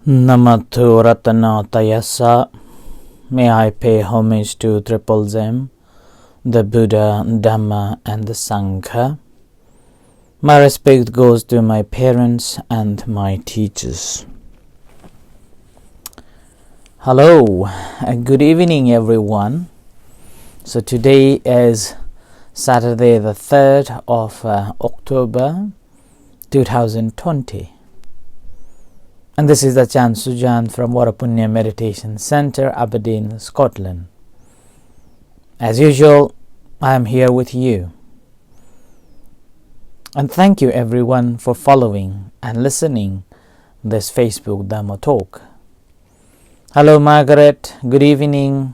Namato Ratanatayasa. May I pay homage to Triple Zem, the Buddha, Dhamma and the Sangha. My respect goes to my parents and my teachers. Hello, and good evening everyone. So today is Saturday the 3rd of October 2020. And this is the Chan Sujan from Varapunya Meditation Center, Aberdeen, Scotland. As usual, I am here with you. And thank you everyone for following and listening this Facebook Dhamma talk. Hello Margaret, good evening.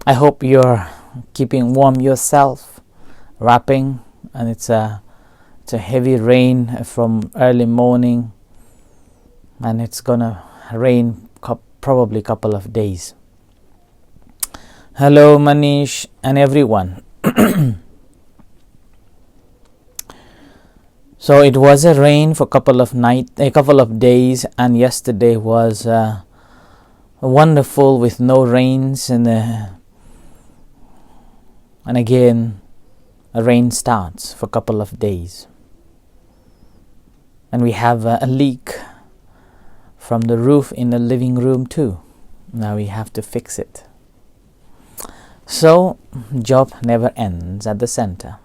I hope you're keeping warm yourself, wrapping, and it's a heavy rain from early morning. And it's gonna rain probably a couple of days. Hello Manish and everyone. So it was a rain for a couple of days, and yesterday was wonderful with no rains, and again a rain starts for a couple of days, and we have a leak from the roof in the living room too. Now we have to fix it. So job never ends at the center,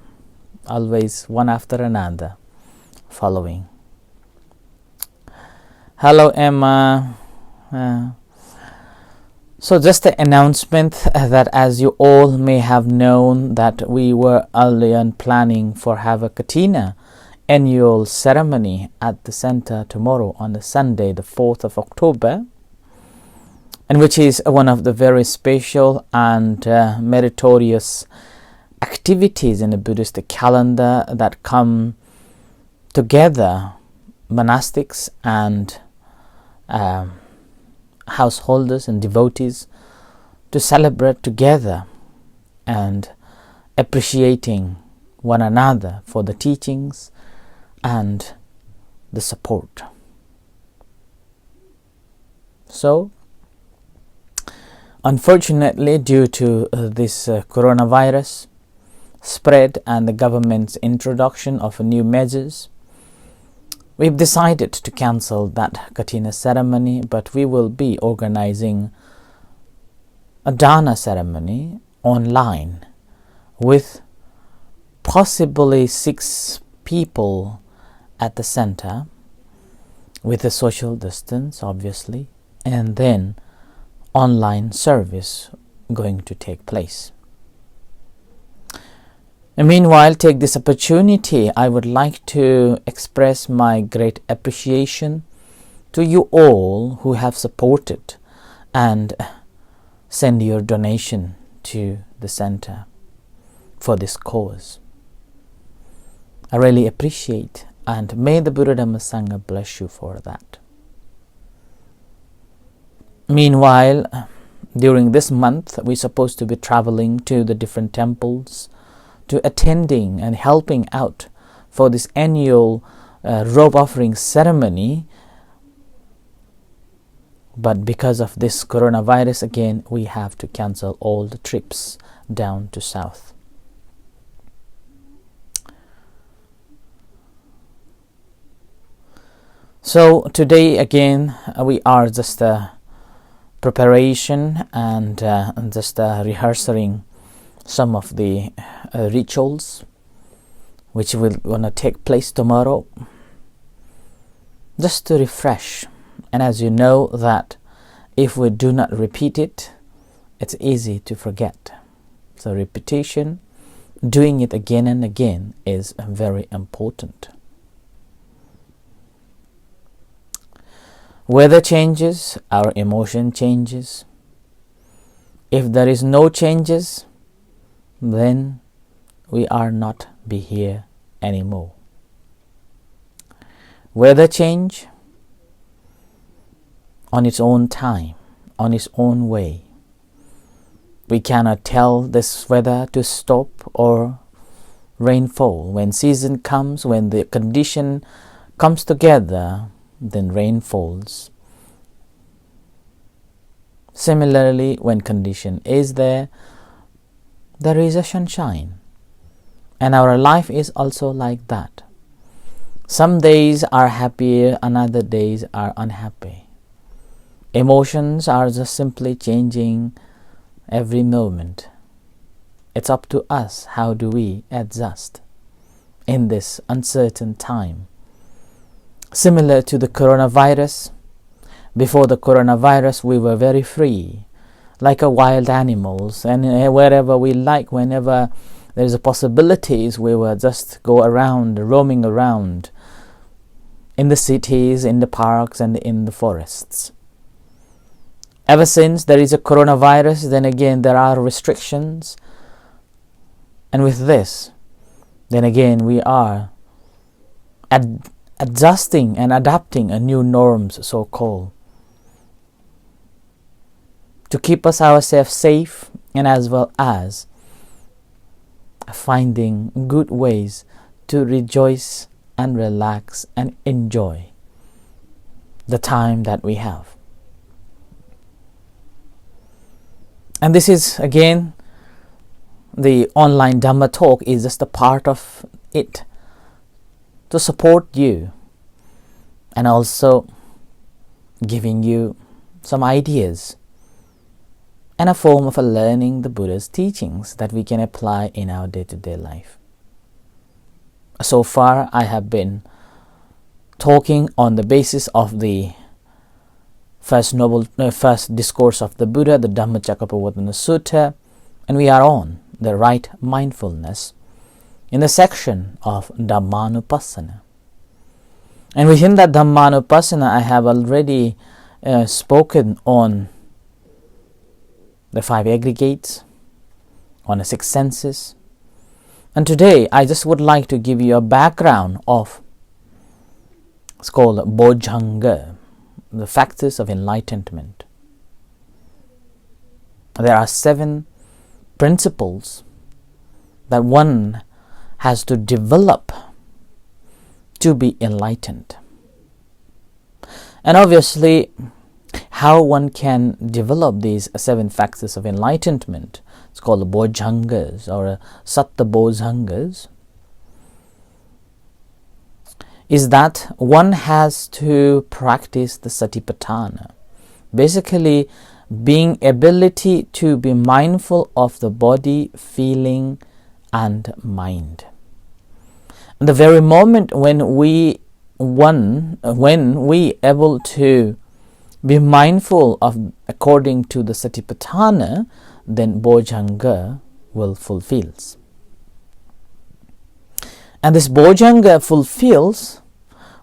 always one after another following. Hello Emma. So just an announcement that as you all may have known, that we were earlier planning for have a Katina annual ceremony at the center tomorrow on the Sunday the 4th of October, and which is one of the very special and meritorious activities in the Buddhist calendar that come together monastics and householders and devotees to celebrate together and appreciating one another for the teachings and the support. So, unfortunately, due to this coronavirus spread and the government's introduction of new measures, we've decided to cancel that Katina ceremony, but we will be organizing a Dana ceremony online with possibly 6 people at the center, with a social distance obviously, and then online service going to take place. And meanwhile, take this opportunity, I would like to express my great appreciation to you all who have supported and send your donation to the center for this cause. I really appreciate, and may the Buddha Dhamma Sangha bless you for that. Meanwhile, during this month, we're supposed to be traveling to the different temples, to attending and helping out for this annual robe offering ceremony. But because of this coronavirus, again, we have to cancel all the trips down to south. So today again we are just preparation and just rehearsing some of the rituals which will gonna take place tomorrow, just to refresh. And as you know that if we do not repeat it, it's easy to forget. So repetition, doing it again and again, is very important. Weather changes, our emotion changes. If there is no changes, then we are not be here anymore. Weather change on its own time, on its own way. We cannot tell this weather to stop or rainfall. When season comes, when the condition comes together, then rain falls. Similarly, when condition is there, there is a sunshine. And our life is also like that. Some days are happier and other days are unhappy. Emotions are just simply changing every moment. It's up to us how do we adjust in this uncertain time. Similar to the coronavirus, before the coronavirus we were very free, like a wild animals, and wherever we like, whenever there's a possibilities, we were just go around, roaming around in the cities, in the parks and in the forests. Ever since there is a coronavirus, then again there are restrictions, and with this, then again we are adjusting and adapting a new norms, so-called, to keep us ourselves safe, and as well as finding good ways to rejoice and relax and enjoy the time that we have. And this is again, the online Dhamma talk is just a part of it, to support you and also giving you some ideas and a form of learning the Buddha's teachings that we can apply in our day-to-day life. So far, I have been talking on the basis of the first discourse of the Buddha, the Dhammacakkappavattana Sutta, and we are on the right mindfulness in the section of Dhammanupassana. And within that Dhammanupassana, I have already spoken on the 5 aggregates, on the 6 senses. And today, I just would like to give you a background of, it's called Bojjhanga, the factors of enlightenment. There are 7 principles that one has to develop to be enlightened. And obviously, how one can develop these 7 factors of enlightenment, it's called Bojjhangas or Satta Bojjhangas, is that one has to practice the Satipatthana. Basically, being ability to be mindful of the body, feeling, and mind. And the very moment when we able to be mindful of according to the Satipatthana, then Bojjhanga will fulfills. And this Bojjhanga fulfills,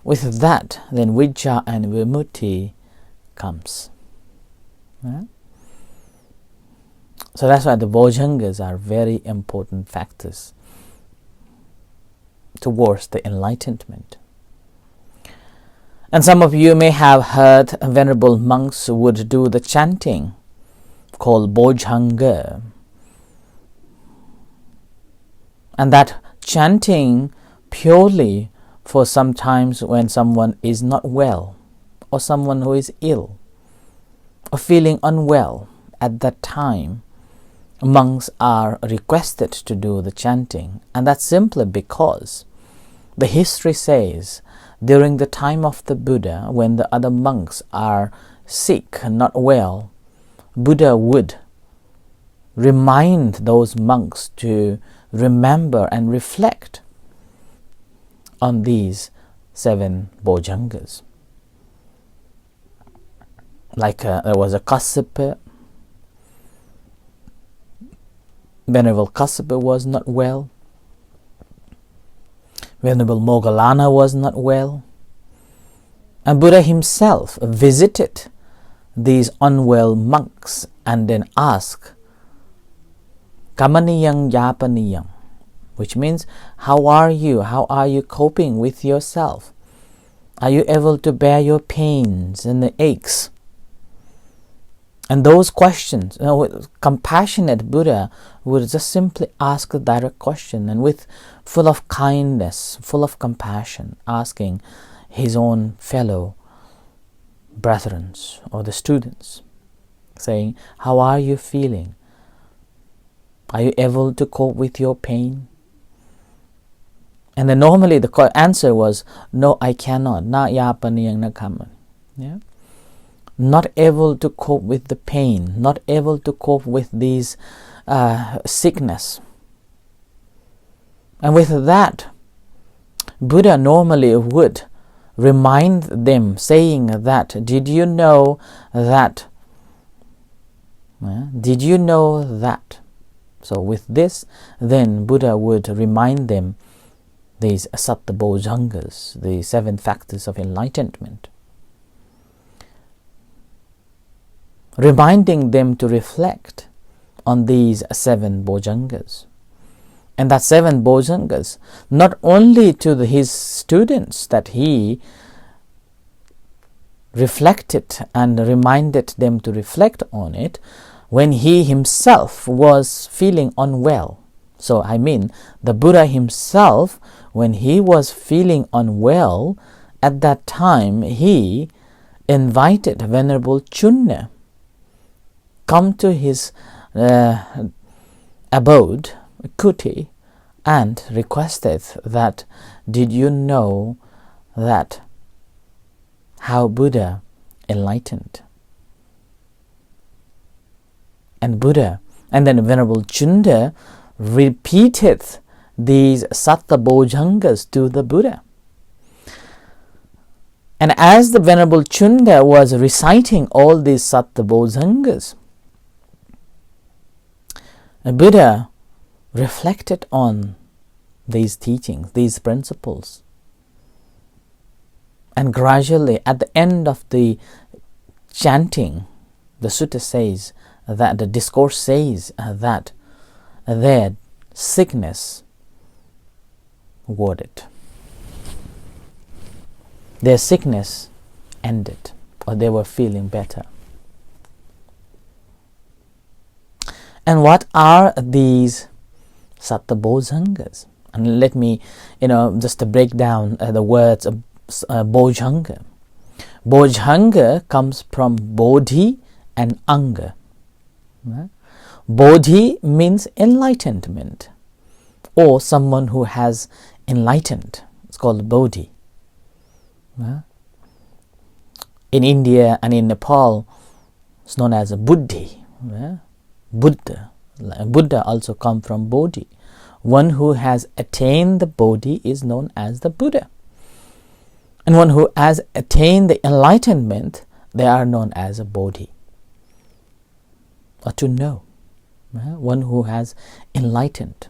with that, then Vijja and Vimutti comes. Right? So that's why the Bojjhangas are very important factors towards the enlightenment. And some of you may have heard venerable monks would do the chanting called Bojjhanga. And that chanting purely for sometimes when someone is not well, or someone who is ill, or feeling unwell at that time, monks are requested to do the chanting. And that's simply because the history says during the time of the Buddha, when the other monks are sick and not well, Buddha would remind those monks to remember and reflect on these 7 Bojjhangas. Like there was a Kassapa. Venerable Kassapa was not well. Venerable Moggallana was not well. And Buddha himself visited these unwell monks and then asked, Kamaniyang Yapaniyang, which means, how are you? How are you coping with yourself? Are you able to bear your pains and the aches? And those questions, compassionate Buddha would just simply ask a direct question, and with full of kindness, full of compassion, asking his own fellow brethren or the students. saying, how are you feeling? Are you able to cope with your pain? And then normally the answer was, no, I cannot. Na yapaniyang nakaman. Yeah? Not able to cope with the pain, not able to cope with these sickness. And with that, Buddha normally would remind them, saying that, did you know that? Did you know that? So with this, then Buddha would remind them these Satta Bojjhangas, the 7 factors of enlightenment, reminding them to reflect on these 7 Bojjhangas. And that 7 Bojjhangas, not only to his students that he reflected and reminded them to reflect on it, when he himself was feeling unwell. So I mean, the Buddha himself, when he was feeling unwell, at that time he invited Venerable Chunna come to his abode, kuti, and requested that, did you know that how Buddha enlightened? And then Venerable Chunda repeated these Satta Bojjhangas to the Buddha. And as the Venerable Chunda was reciting all these Satta Bojjhangas, the Buddha reflected on these teachings, these principles. And gradually, at the end of the chanting, the sutta says that, the discourse says that their sickness warded. Their sickness ended, or they were feeling better. And what are these Satta Bojjhangas? And let me, just to break down the words of Bojjhanga. Bojjhanga comes from Bodhi and Anga. Bodhi means enlightenment, or someone who has enlightened. It's called Bodhi. In India and in Nepal, it's known as Buddhi. Buddha. Buddha also comes from Bodhi. One who has attained the Bodhi is known as the Buddha. And one who has attained the enlightenment, they are known as a Bodhi. Or to know. One who has enlightened.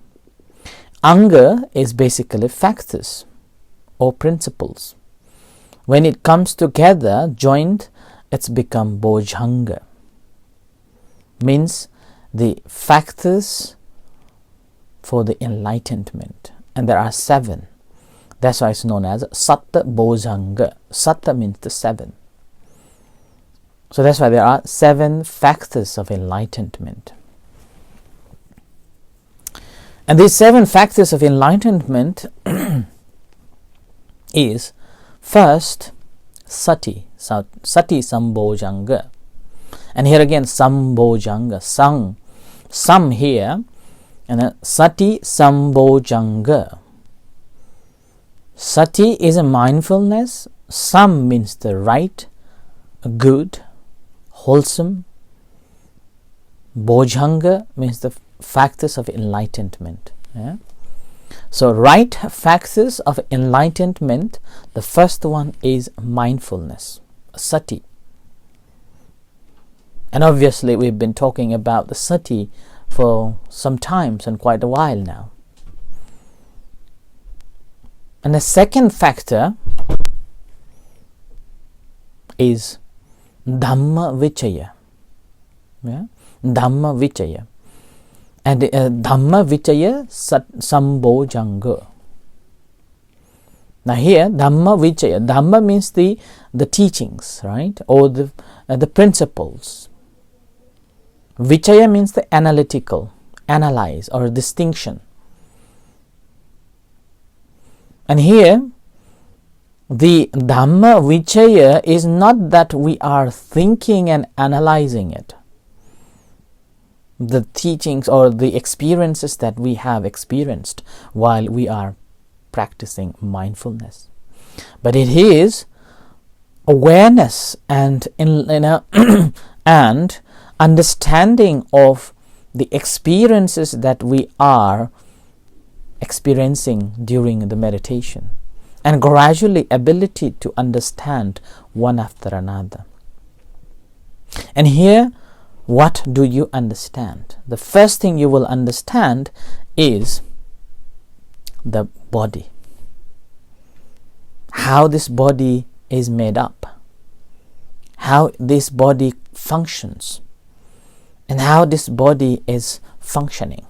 Anga is basically factors or principles. When it comes together, joined, it's become Bojjhanga. Means the factors for the enlightenment. And there are 7. That's why it's known as Satta Bojjhanga. Satta means the 7. So that's why there are 7 factors of enlightenment. And these 7 factors of enlightenment is first Sati. Sati Sambojjhanga. And here again Sambojjhanga. Sam here. And then Sati Sambojjhanga. Sati is a mindfulness. Sam means the right, good, wholesome. Bojjhanga means the factors of enlightenment. So right factors of enlightenment, the first one is mindfulness, Sati. And obviously we've been talking about the Sati for some time and quite a while now. And the second factor is Dhamma Vichaya. Dhamma Vichaya. And Dhamma Vichaya Sambojjhanga. Now here, Dhamma Vichaya. Dhamma means the teachings, right? Or the principles. Vichaya means the analytical, analyze or distinction. And here, the Dhamma Vichaya is not that we are thinking and analyzing it. the teachings or the experiences that we have experienced while we are practicing mindfulness. But it is awareness and and understanding of the experiences that we are experiencing during the meditation, and gradually ability to understand one after another. And here, what do you understand? The first thing you will understand is the body. How this body is made up, how this body functions, and how this body is functioning.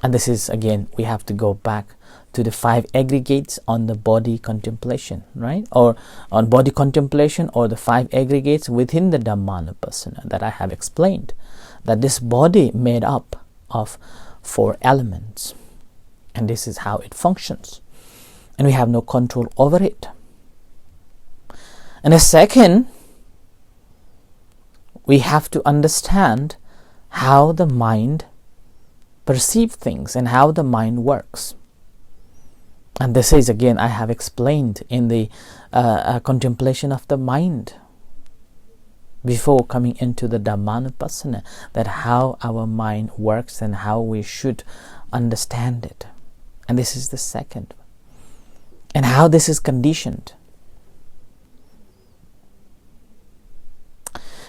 And this is, again, we have to go back to the 5 aggregates on the body contemplation, right? Or on body contemplation, or the 5 aggregates within the Dhammanupassana that I have explained. That this body made up of 4 elements. And this is how it functions. And we have no control over it. And the second, we have to understand how the mind perceives things and how the mind works. And this is, again, I have explained in the contemplation of the mind before coming into the Dhammanupassana, that how our mind works and how we should understand it. And this is the second. And how this is conditioned.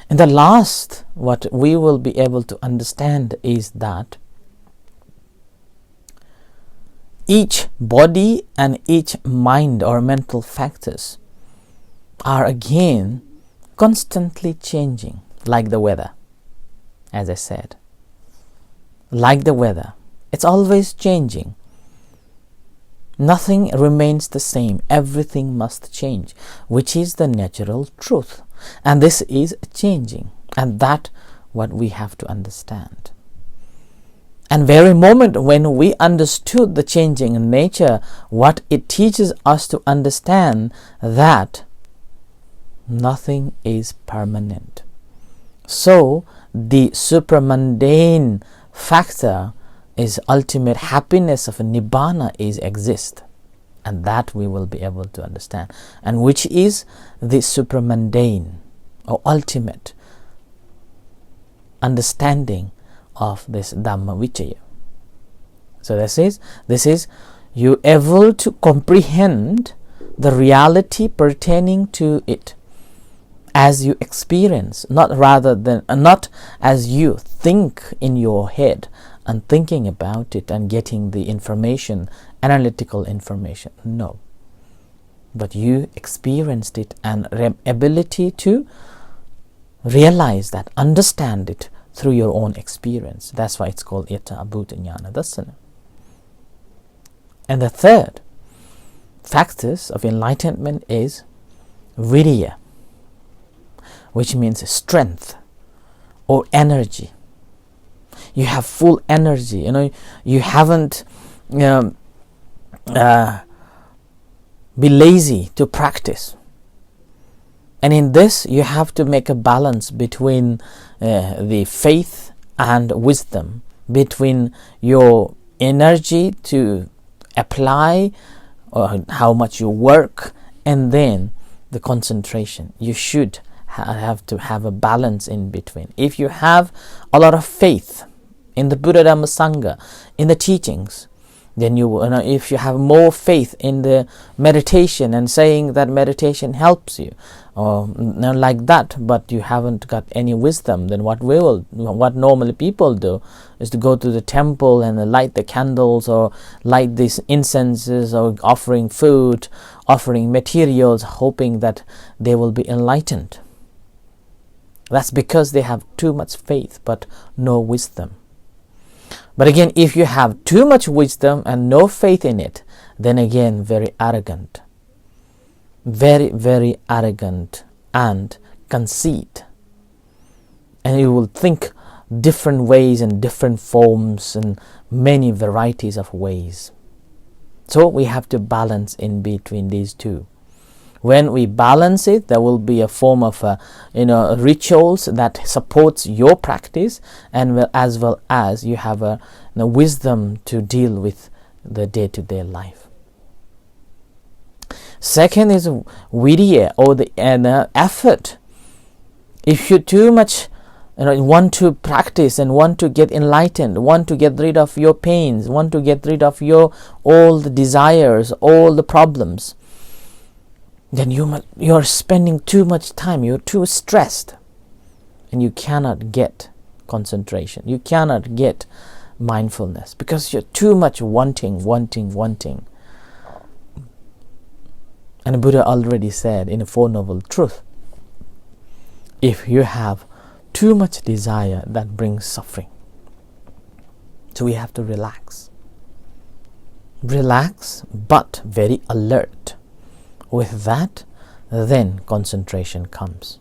And the last, what we will be able to understand is that each body and each mind or mental factors are again constantly changing, like the weather, as I said. Like the weather, it's always changing. Nothing remains the same. Everything must change, which is the natural truth. And this is changing. And that's what we have to understand. And very moment when we understood the changing nature, what it teaches us to understand that nothing is permanent. So the supramundane factor is ultimate happiness of nibbana is exist, and that we will be able to understand, and which is the supramundane or ultimate understanding of this Dhamma Vichaya. So this is you able to comprehend the reality pertaining to it as you experience, not as you think in your head and thinking about it and getting the information, analytical information. No. But you experienced it and ability to realize that, understand it through your own experience. That's why it's called Yata Abhuta Jnana Dassana. And the third factors of enlightenment is Virya, which means strength or energy. You have full energy. You haven't be lazy to practice. And in this, you have to make a balance between the faith and wisdom, between your energy to apply, or how much you work, and then the concentration. You should have to have a balance in between. If you have a lot of faith in the Buddha Dhamma Sangha, in the teachings, then if you have more faith in the meditation and saying that meditation helps you, or like that, but you haven't got any wisdom, then what normally people do is to go to the temple and light the candles or light these incenses or offering food, offering materials, hoping that they will be enlightened. That's because they have too much faith but no wisdom. But again, if you have too much wisdom and no faith in it, then again, very arrogant. Very, very arrogant and conceit. And you will think different ways and different forms and many varieties of ways. So we have to balance in between these two. When we balance it, there will be a form of rituals that supports your practice, and as well as you have a wisdom to deal with the day-to-day life. Second is virya, or the effort. If you too much want to practice and want to get enlightened, want to get rid of your pains, want to get rid of your all the desires, all the problems, then you're spending too much time, you're too stressed, and you cannot get concentration, you cannot get mindfulness, because you're too much wanting. And Buddha already said in the Four Noble Truths, if you have too much desire, that brings suffering. So we have to relax, but very alert. With that, then concentration comes.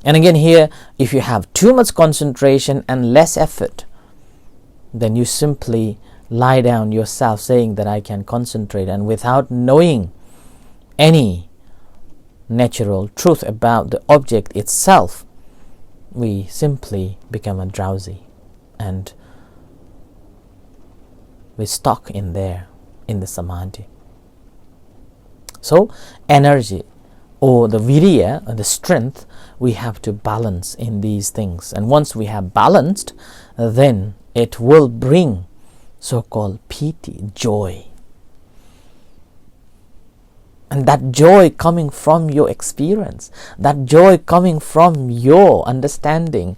And again here, if you have too much concentration and less effort, then you simply lie down yourself saying that I can concentrate, and without knowing any natural truth about the object itself, we simply become drowsy, and we stuck in there, in the samadhi. So energy, or the virya, or the strength, we have to balance in these things. And once we have balanced, then it will bring so-called piti, joy. And that joy coming from your experience, that joy coming from your understanding,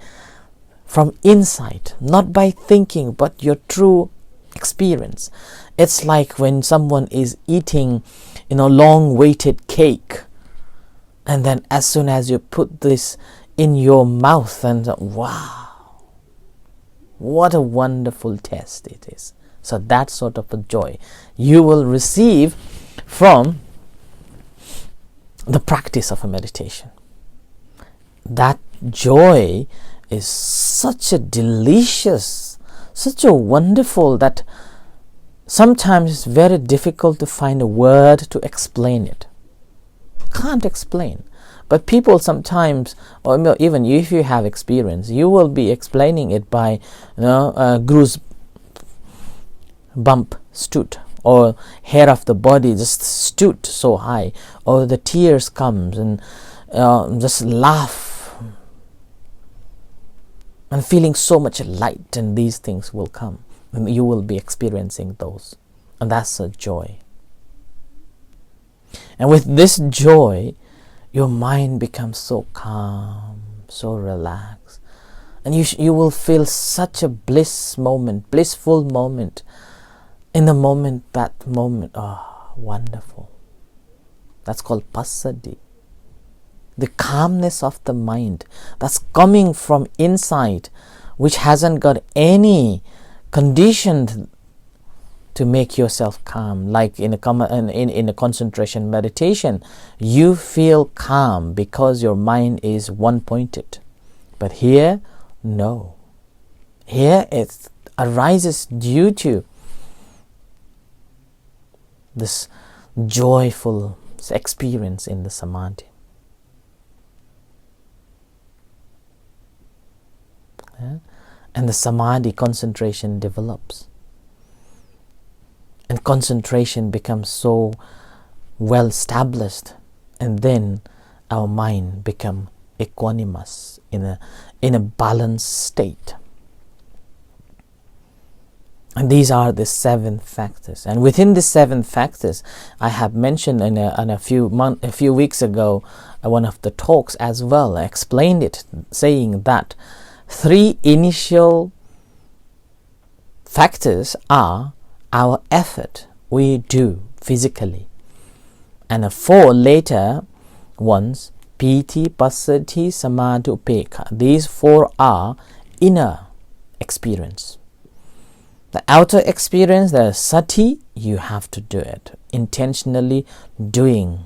from insight, not by thinking, but your true experience. It's like when someone is eating long-waited cake, and then as soon as you put this in your mouth, and wow, what a wonderful taste it is. So that sort of a joy you will receive from the practice of a meditation. That joy is such a delicious, such a wonderful, that sometimes it's very difficult to find a word to explain it. Can't explain. But people sometimes, or even if you have experience, you will be explaining it by goose bump stood, or hair of the body just stood so high, or the tears comes, and just laugh, and feeling so much light, and these things will come. And you will be experiencing those, and that's a joy. And with this joy, your mind becomes so calm, so relaxed, and you will feel such a blissful moment. In the moment, wonderful. That's called passaddhi. The calmness of the mind that's coming from inside, which hasn't got any condition to make yourself calm. Like in a concentration meditation, you feel calm because your mind is one-pointed. But here, no. Here it arises due to this joyful experience in the samadhi. And the samadhi concentration develops. And concentration becomes so well established, and then our mind becomes equanimous, in a balanced state. And these are the 7 factors. And within the 7 factors, I have mentioned in a few weeks ago, one of the talks as well, I explained it, saying that 3 initial factors are our effort we do physically, and 4 later ones, piti, passaddhi, samadhi, upekha. These 4 are inner experience. The outer experience, the sati, you have to do it. Intentionally being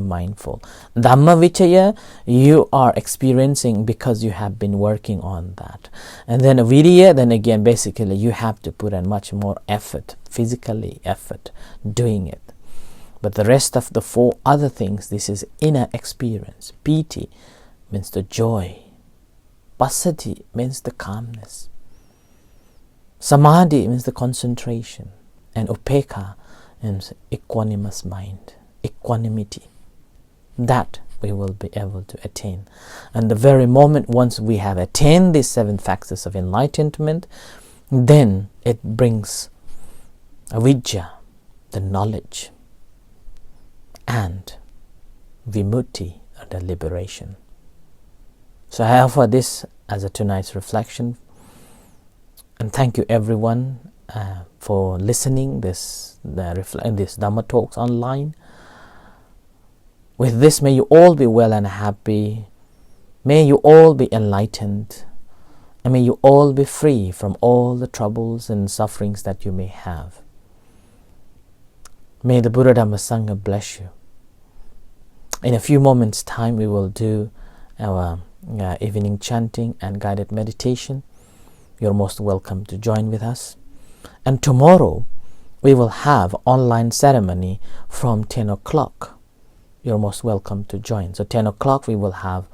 mindful. Dhamma vichaya, you are experiencing because you have been working on that. And then virya, then again, basically you have to put in much more effort, physically effort, doing it. But the rest of the 4 other things, this is inner experience. Piti means the joy. Passaddhi means the calmness. Samadhi means the concentration. And upekkha means equanimous mind, equanimity. That we will be able to attain. And the very moment once we have attained these 7 factors of enlightenment, then it brings avidya, the knowledge, and vimutti, the liberation. So I offer this as a tonight's reflection, and thank you everyone for listening this Dhamma talks online. With this, may you all be well and happy. May you all be enlightened, and may you all be free from all the troubles and sufferings that you may have. May the Buddha Dhamma Sangha bless you. In a few moments' time, we will do our evening chanting and guided meditation. You're most welcome to join with us. And tomorrow, we will have online ceremony from 10 o'clock. You're most welcome to join. So 10 o'clock, we will have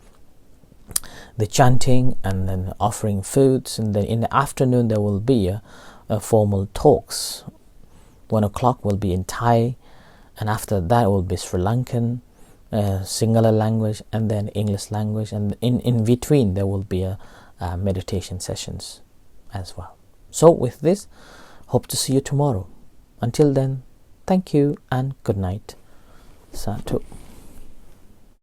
the chanting and then offering foods. And then in the afternoon, there will be a formal talks. 1 o'clock will be in Thai, and after that will be Sri Lankan, Sinhala language, and then English language, and in between there will be a meditation sessions as well. So with this, hope to see you tomorrow. Until then, thank you and good night. Sadhu.